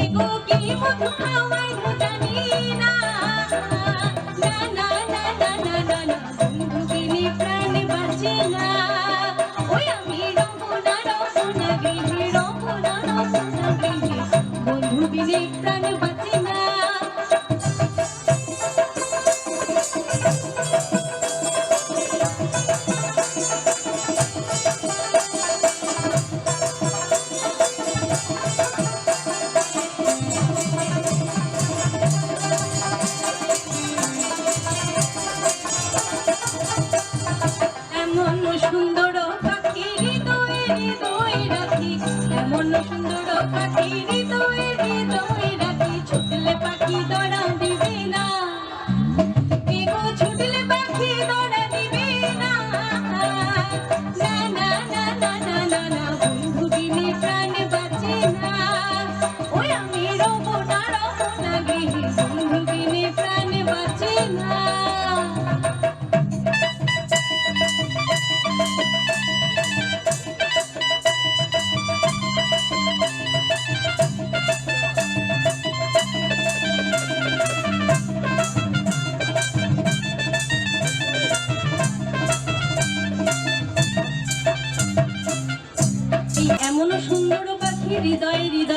এগো কি মধু খাওয়াই গো জানি না, না না না না না না না, বন্ধু বিনে প্রাণ বাঁচে না। ওই আমি রমনা রমনা গৃহে, রমনা রমনা গৃহে, বন্ধু বিনে প্রাণ বাঁচে না। এমন সুন্দর পাখি হৃদয়ে হৃদয়ে রাখি, এমন সুন্দর পাখি হৃদয়ে হৃদয়ে রাখি, ছুটলে পাখি দড়া দিবে না, এগো ছুটলে পাখি দড়া দিবে না, না না না না না না না, বন্ধু বিনে প্রাণ বাঁচে না। ওই আমি রমনা রমনা গৃহে, বন্ধু বিনে প্রাণ বাঁচে না। এমন সুন্দর পাখি হৃদয়ে হৃদয়ে